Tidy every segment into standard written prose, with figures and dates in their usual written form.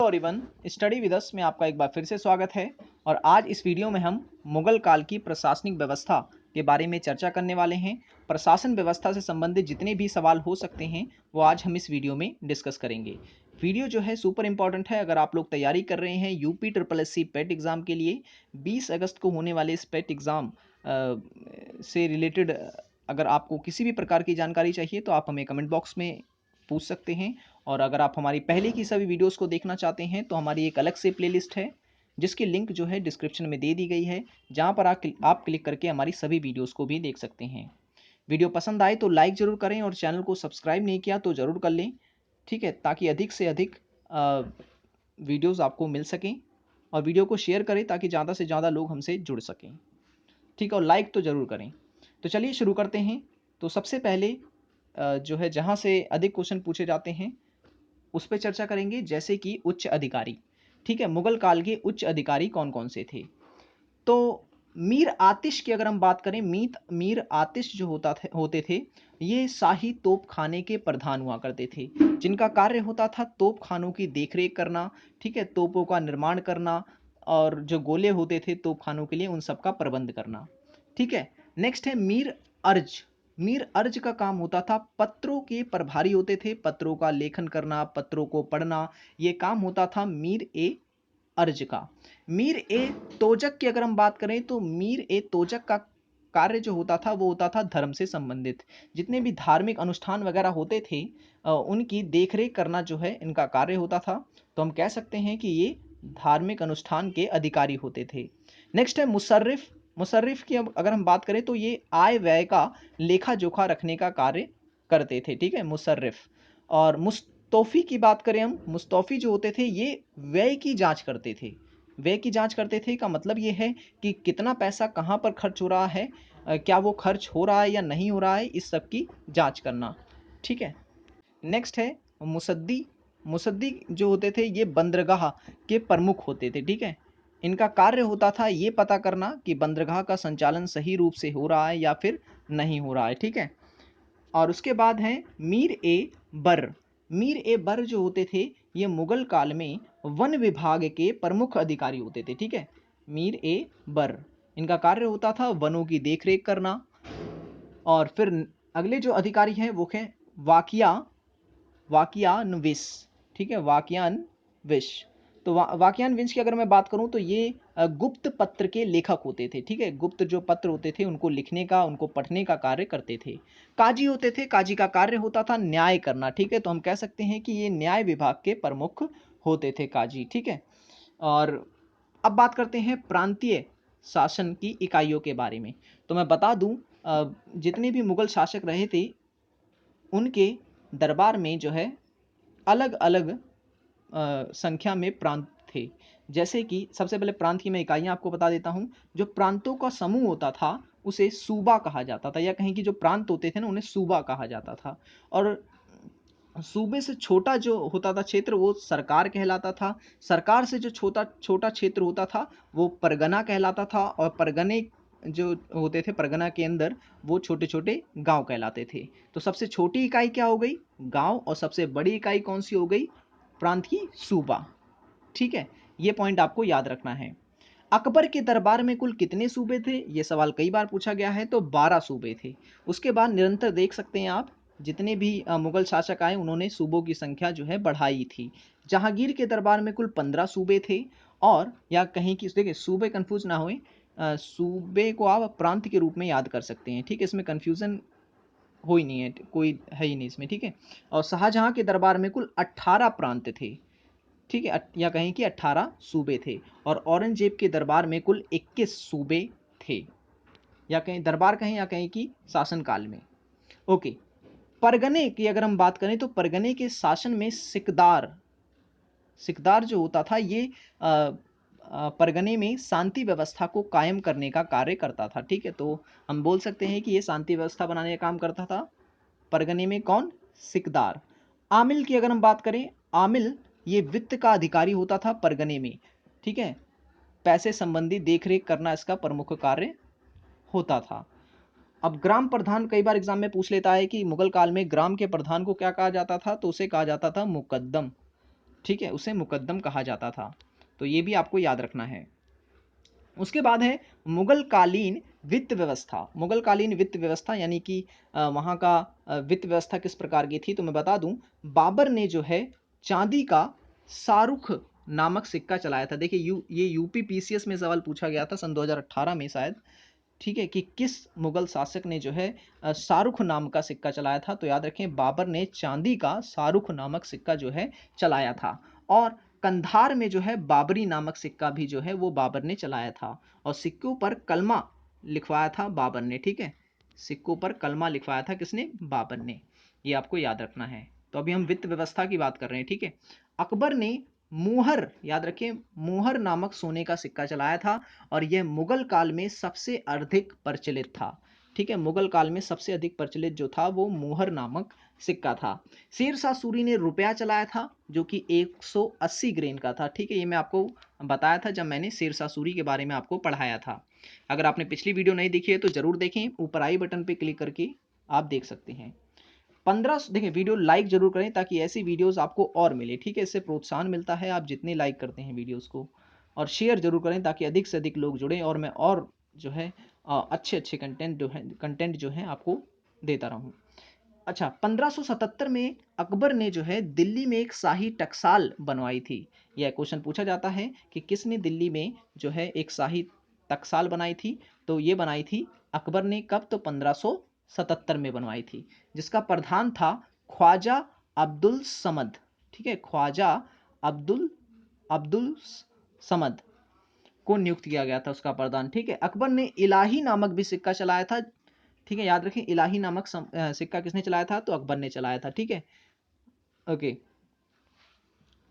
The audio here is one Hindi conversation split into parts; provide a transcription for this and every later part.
Hello everyone, study with us में आपका एक बार फिर से स्वागत है। और आज इस वीडियो में हम मुगल काल की प्रशासनिक व्यवस्था के बारे में चर्चा करने वाले हैं। प्रशासन व्यवस्था से संबंधित जितने भी सवाल हो सकते हैं वो आज हम इस वीडियो में डिस्कस करेंगे। वीडियो जो है सुपर इंपॉर्टेंट है। अगर आप लोग तैयारी कर रहे हैं यूपी ट्रिपल एस सी पेट एग्ज़ाम के लिए 20 अगस्त को होने वाले इस पेट एग्ज़ाम से रिलेटेड अगर आपको किसी भी प्रकार की जानकारी चाहिए तो आप हमें कमेंट बॉक्स में पूछ सकते हैं। और अगर आप हमारी पहले की सभी वीडियोस को देखना चाहते हैं तो हमारी एक अलग से प्लेलिस्ट है जिसकी लिंक जो है डिस्क्रिप्शन में दे दी गई है, जहां पर आप क्लिक करके हमारी सभी वीडियोस को भी देख सकते हैं। वीडियो पसंद आए तो लाइक ज़रूर करें और चैनल को सब्सक्राइब नहीं किया तो ज़रूर कर लें, ठीक है, ताकि अधिक से अधिक वीडियोज़ आपको मिल सकें। और वीडियो को शेयर करें ताकि ज़्यादा से ज़्यादा लोग हमसे जुड़ सकें, ठीक है, और लाइक तो ज़रूर करें। तो चलिए शुरू करते हैं। तो सबसे पहले जो है जहाँ से अधिक क्वेश्चन पूछे जाते हैं उस पर चर्चा करेंगे, जैसे कि उच्च अधिकारी। ठीक है, मुगल काल के उच्च अधिकारी कौन कौन से थे? तो मीर आतिश की अगर हम बात करें, मीर आतिश जो होते थे, ये शाही तोप खाने के प्रधान हुआ करते थे, जिनका कार्य होता था तोप खानों की देखरेख करना, ठीक है, तोपों का निर्माण करना और जो गोले होते थे तोप खानों के लिए उन सब का प्रबंध करना। ठीक है, नेक्स्ट है मीर अर्ज। मीर अर्ज का काम होता था, पत्रों के प्रभारी होते थे, पत्रों का लेखन करना, पत्रों को पढ़ना, ये काम होता था मीर ए अर्ज का। मीर ए तोजक की अगर हम बात करें तो मीर ए तोजक का कार्य जो होता था वो होता था धर्म से संबंधित, जितने भी धार्मिक अनुष्ठान वगैरह होते थे उनकी देखरेख करना जो है इनका कार्य होता था। तो हम कह सकते हैं कि ये धार्मिक अनुष्ठान के अधिकारी होते थे। नेक्स्ट है मुसर्रिफ। मुसर्रिफ की अगर हम बात करें तो ये आय व्यय का लेखा जोखा रखने का कार्य करते थे, ठीक है, मुसर्रिफ। और मुस्तौफी की बात करें हम, मुस्तौफी जो होते थे ये व्यय की जांच करते थे। व्यय की जांच करते थे का मतलब ये है कि कितना पैसा कहाँ पर खर्च हो रहा है, क्या वो खर्च हो रहा है या नहीं हो रहा है, इस सब की जांच करना। ठीक है, नेक्स्ट है मुसद्दी। मुसद्दी जो होते थे ये बंदरगाह के प्रमुख होते थे, ठीक है। इनका कार्य होता था ये पता करना कि बंदरगाह का संचालन सही रूप से हो रहा है या फिर नहीं हो रहा है, ठीक है। और उसके बाद हैं मीर ए बर। मीर ए बर जो होते थे ये मुगल काल में वन विभाग के प्रमुख अधिकारी होते थे, ठीक है। मीर ए बर, इनका कार्य होता था वनों की देखरेख करना। और फिर अगले जो अधिकारी हैं वो हैं वाकिया वाकियानविश, ठीक है, वाकियानविश। तो वाकियानविश की अगर मैं बात करूं तो ये गुप्त पत्र के लेखक होते थे, ठीक है। गुप्त जो पत्र होते थे उनको लिखने का, उनको पढ़ने का कार्य करते थे। काजी होते थे, काजी का कार्य होता था न्याय करना, ठीक है। तो हम कह सकते हैं कि ये न्याय विभाग के प्रमुख होते थे काजी, ठीक है। और अब बात करते हैं प्रांतीय शासन की इकाइयों के बारे में। तो मैं बता दूं जितने भी मुगल शासक रहे थे उनके दरबार में जो है अलग अलग संख्या में प्रांत थे। जैसे कि सबसे पहले प्रांत की मैं इकाइयाँ आपको बता देता हूँ। जो प्रांतों का समूह होता था उसे सूबा कहा जाता था, या कहीं कि जो प्रांत होते थे ना उन्हें सूबा कहा जाता था। और सूबे से छोटा जो होता था क्षेत्र वो सरकार कहलाता था। सरकार से जो छोटा छोटा क्षेत्र होता था वो परगना कहलाता था। और परगने जो होते थे परगना के अंदर वो छोटे छोटे गांव कहलाते थे। तो सबसे छोटी इकाई क्या हो गई? गांव। और सबसे बड़ी इकाई कौन सी हो गई? प्रांत की सूबा। ठीक है, ये पॉइंट आपको याद रखना है। अकबर के दरबार में कुल कितने सूबे थे? ये सवाल कई बार पूछा गया है। तो 12 सूबे थे। उसके बाद निरंतर देख सकते हैं आप जितने भी मुगल शासक आए उन्होंने सूबों की संख्या जो है बढ़ाई थी। जहांगीर के दरबार में कुल 15 सूबे थे। और या कहीं की देखिए सूबे कंफ्यूज ना होए, सूबे को आप प्रांत के रूप में याद कर सकते हैं, ठीक है, इसमें कंफ्यूजन हो ही नहीं है, कोई है ही नहीं इसमें, ठीक है। और शाहजहां के दरबार में कुल 18 प्रांत थे, ठीक है, या कहें कि 18 सूबे थे। और औरंगजेब के दरबार में कुल 21 सूबे थे, या कहीं दरबार कहें या कहें कि शासनकाल में। ओके, परगने की अगर हम बात करें तो परगने के शासन में सिकदार सिकदार जो होता था ये परगने में शांति व्यवस्था को कायम करने का कार्य करता था, ठीक है। तो हम बोल सकते हैं कि ये शांति व्यवस्था बनाने का काम करता था परगने में। कौन? सिकदार। आमिल की अगर हम बात करें, आमिल ये वित्त का अधिकारी होता था परगने में, ठीक है। पैसे संबंधी देखरेख करना इसका प्रमुख कार्य होता था। अब ग्राम प्रधान कई बार एग्जाम में पूछ लेता है कि मुगल काल में ग्राम के प्रधान को क्या कहा जाता था? तो उसे कहा जाता था मुकद्दम। ठीक है, उसे मुकद्दम कहा जाता था। तो ये भी आपको याद रखना है। उसके बाद है मुगल कालीन वित्त व्यवस्था। मुगल कालीन वित्त व्यवस्था यानी कि वहाँ का वित्त व्यवस्था किस प्रकार की थी, तो मैं बता दूं, बाबर ने जो है चांदी का शाहरुख नामक सिक्का चलाया था। देखिए ये यूपी पीसीएस में सवाल पूछा गया था सन 2018 में शायद, ठीक है, कि किस मुगल शासक ने जो है शाहरुख नाम का सिक्का चलाया था। तो याद रखें, बाबर ने चांदी का शाहरुख नामक सिक्का जो है चलाया था। और कंधार में जो है बाबरी नामक सिक्का भी जो है वो बाबर ने चलाया था। और सिक्कों पर कलमा लिखवाया था बाबर ने, ठीक है, सिक्कों पर कलमा लिखवाया था किसने, बाबर ने। ये आपको याद रखना है। तो अभी हम वित्त व्यवस्था की बात कर रहे हैं, ठीक है। अकबर ने मुहर, याद रखें, मुहर नामक सोने का सिक्का चलाया था और यह मुगल काल में सबसे अधिक प्रचलित था। ठीक है, मुगल काल में सबसे अधिक प्रचलित जो था वो मुहर नामक सिक्का था। शेरशाह सूरी ने रुपया चलाया था जो कि 180 ग्रेन का था। ठीक है, ये मैं आपको बताया था जब मैंने शेरशाह सूरी के बारे में आपको पढ़ाया था। अगर आपने पिछली वीडियो नहीं देखी है तो जरूर देखें, ऊपर आई बटन पर क्लिक करके आप देख सकते हैं। 15 देखिए, वीडियो लाइक जरूर करें ताकि ऐसी वीडियोस आपको और मिले। ठीक है, इससे प्रोत्साहन मिलता है आप जितने लाइक करते हैं वीडियोस को। और शेयर जरूर करें ताकि अधिक से अधिक लोग जुड़ें और मैं और जो है अच्छे अच्छे कंटेंट जो है आपको देता रहूं। अच्छा, 1577 में अकबर ने जो है दिल्ली में एक शाही टकसाल बनवाई थी। यह क्वेश्चन पूछा जाता है कि किसने दिल्ली में जो है एक शाही टकसाल बनाई थी। तो ये बनाई थी अकबर ने। कब, तो 1577 में बनवाई थी, जिसका प्रधान था ख्वाजा अब्दुल समद। ठीक है, ख्वाजा अब्दुल अब्दुल समद को नियुक्त किया गया था उसका प्रधान। ठीक है, अकबर ने इलाही नामक भी सिक्का चलाया था। ठीक है, याद रखें, इलाही नामक सिक्का किसने चलाया था, तो अकबर ने चलाया था। ठीक है, ओके।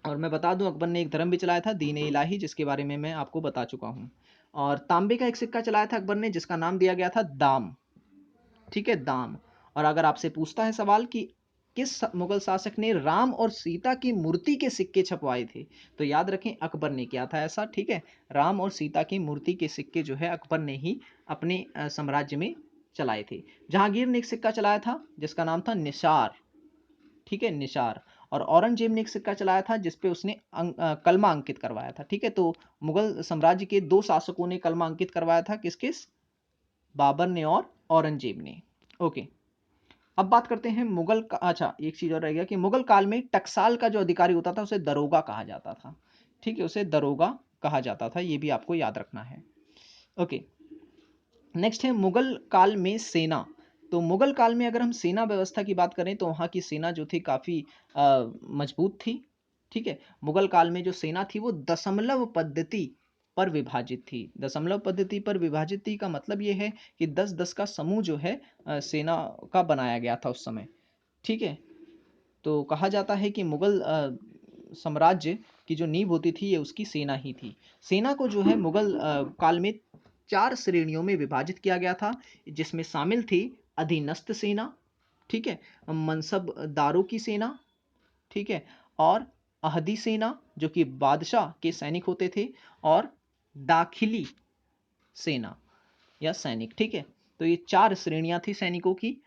और मैं बता दूं, अकबर ने एक धर्म भी चलाया था, दीन ए इलाही, जिसके बारे में मैं आपको बता चुका हूं। और तांबे का एक सिक्का चलाया था अकबर ने जिसका नाम दिया गया था दाम। ठीक है, दाम। और अगर आपसे पूछता है सवाल कि किस मुगल शासक ने राम और सीता की मूर्ति के सिक्के छपवाए थे, तो याद रखें अकबर ने किया था ऐसा। ठीक है, राम और सीता की मूर्ति के सिक्के जो है अकबर ने ही अपने साम्राज्य में चलाए थे। जहांगीर ने एक सिक्का चलाया था जिसका नाम था निसार। ठीक है, निसार। और औरंगजेब ने एक सिक्का चलाया था जिसपे उसने कलमा अंकित करवाया था। ठीक है, तो मुगल साम्राज्य के दो शासकों ने कलमा अंकित करवाया था, किस किस, बाबर ने और औरंगजेब ने। ओके, अब बात करते हैं मुगल का। अच्छा, एक चीज और रह गया कि मुगल काल में टकसाल का जो अधिकारी होता था उसे दरोगा कहा जाता था। ठीक है, उसे दरोगा कहा जाता था, ये भी आपको याद रखना है। ओके, नेक्स्ट है मुगल काल में सेना। तो मुगल काल में अगर हम सेना व्यवस्था की बात करें तो वहाँ की सेना जो थी काफ़ी मजबूत थी। ठीक है, मुगल काल में जो सेना थी वो दशमलव पद्धति पर विभाजित थी। दशमलव पद्धति पर विभाजित थी का मतलब ये है कि 10-10 का समूह जो है सेना का बनाया गया था उस समय। ठीक है, तो कहा जाता है कि मुगल साम्राज्य की जो नींव होती थी ये उसकी सेना ही थी। सेना को जो है मुगल काल में 4 श्रेणियों में विभाजित किया गया था, जिसमें शामिल थी अधीनस्थ सेना, ठीक है, मनसबदारों की सेना, ठीक है, और अहदी सेना जो कि बादशाह के सैनिक होते थे, और दाखिली सेना या सैनिक। ठीक है, तो ये 4 श्रेणियां थी सैनिकों की।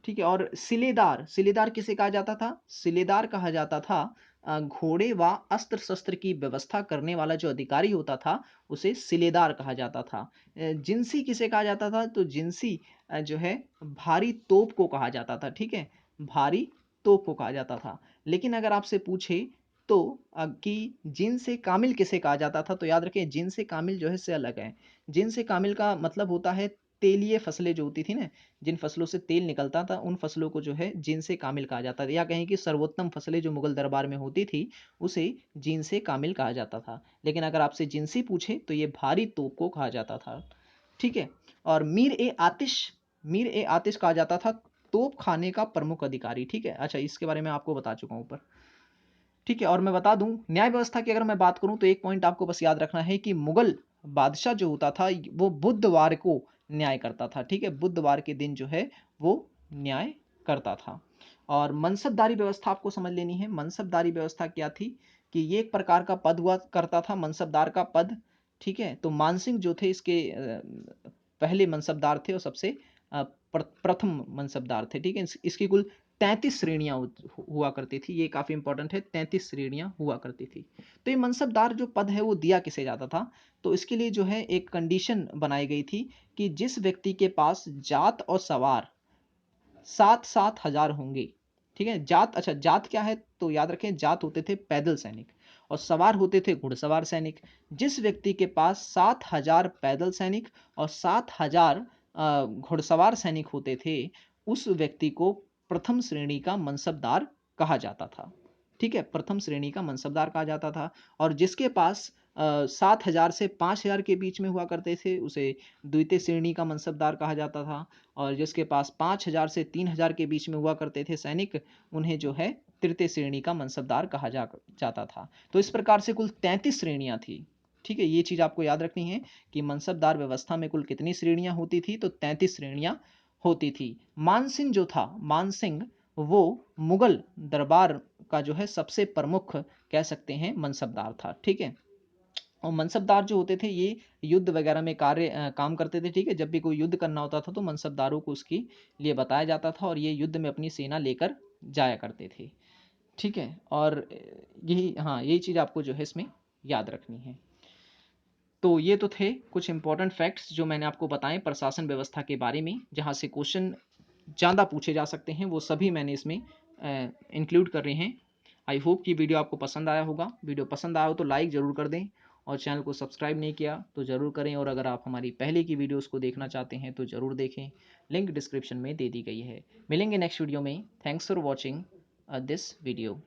ठीक है, और सिलेदार, सिलेदार किसे कहा जाता था, सिलेदार कहा जाता था घोड़े व अस्त्र शस्त्र की व्यवस्था करने वाला जो अधिकारी होता था उसे सिलेदार कहा जाता था। जिंसी किसे कहा जाता था, तो जिंसी जो है भारी तोप को कहा जाता था। ठीक है, भारी तोप को कहा जाता था। लेकिन अगर आपसे पूछे तो कि जिन से कामिल किसे कहा जाता था, तो याद रखें जिन से कामिल जो है से अलग है। जिन से कामिल का मतलब होता है तेलीय फसलें जो होती थी ना, जिन फसलों से तेल निकलता था उन फसलों को जो है जिनसे कामिल कहा जाता था, या कहें कि सर्वोत्तम फसलें जो मुगल दरबार में होती थी उसे जिनसे कामिल कहा जाता था। लेकिन अगर आपसे जिनसी पूछे तो ये भारी तोप को कहा जाता था। ठीक है, और मीर ए आतिश कहा जाता था तोप खाने का प्रमुख अधिकारी। ठीक है, अच्छा, इसके बारे में आपको बता चुका हूँ ऊपर। ठीक है, और मैं बता दूं न्याय व्यवस्था की अगर मैं बात करूं तो एक पॉइंट आपको बस याद रखना है कि मुगल बादशाह जो होता था वो बुधवार को न्याय करता था। ठीक है, बुधवार के दिन जो है वो न्याय करता था। और मनसबदारी व्यवस्था आपको समझ लेनी है। मनसबदारी व्यवस्था क्या थी कि ये एक प्रकार का पद हुआ करता था, मनसबदार का पद। ठीक है, तो मानसिंह जो थे इसके पहले मनसबदार थे और सबसे प्रथम मनसबदार थे। ठीक है, इसकी कुल 33 श्रेणियाँ हुआ करती थी। ये काफ़ी इंपॉर्टेंट है, 33 श्रेणियाँ हुआ करती थी। तो ये मनसबदार जो पद है वो दिया किसे जाता था? तो इसके लिए जो है एक कंडीशन बनाई गई थी कि जिस व्यक्ति के पास जात और सवार 7-7 हज़ार होंगे, ठीक है? जात, अच्छा जात क्या है? तो याद रखें, जात होते थे पैदल सैनिक और सवार होते थे घुड़सवार सैनिक। जिस व्यक्ति के पास 7,000 पैदल सैनिक और 7,000 घुड़सवार सैनिक होते थे, उस व्यक्ति को प्रथम श्रेणी का मनसबदार कहा जाता था। ठीक है? प्रथम श्रेणी का मनसबदार कहा जाता था और जिसके पास 7,000 से 5,000 के बीच में हुआ करते थे, उसे द्वितीय श्रेणी का मनसबदार कहा जाता था और जिसके पास 5,000 से 3,000 के बीच में हुआ करते थे सैनिक, उन्हें जो है तृतीय श्रेणी का मनसबदार कहा जाता था। तो इस प्रकार से कुल 33 श्रेणियाँ थी। ठीक है? ये चीज़ आपको याद रखनी है कि मनसबदार व्यवस्था में कुल कितनी श्रेणियाँ होती थी? तो 33 श्रेणियाँ होती थी। मानसिंह जो था, मानसिंह वो मुगल दरबार का जो है सबसे प्रमुख कह सकते हैं मनसबदार था। ठीक है? और मनसबदार जो होते थे ये युद्ध वगैरह में काम करते थे। ठीक है? जब भी कोई युद्ध करना होता था तो मनसबदारों को उसके लिए बताया जाता था और ये युद्ध में अपनी सेना लेकर जाया करते थे। ठीक है? और यही, हाँ, यही चीज़ आपको जो है इसमें याद रखनी है। तो ये तो थे कुछ इंपॉर्टेंट फैक्ट्स जो मैंने आपको बताएं प्रशासन व्यवस्था के बारे में, जहाँ से क्वेश्चन ज़्यादा पूछे जा सकते हैं, वो सभी मैंने इसमें इंक्लूड कर रहे हैं। आई होप कि वीडियो आपको पसंद आया होगा। वीडियो पसंद आया हो तो लाइक ज़रूर कर दें और चैनल को सब्सक्राइब नहीं किया तो ज़रूर करें और अगर आप हमारी पहले की वीडियोस को देखना चाहते हैं तो ज़रूर देखें, लिंक डिस्क्रिप्शन में दे दी गई है। मिलेंगे नेक्स्ट वीडियो में। Thanks for watching this video.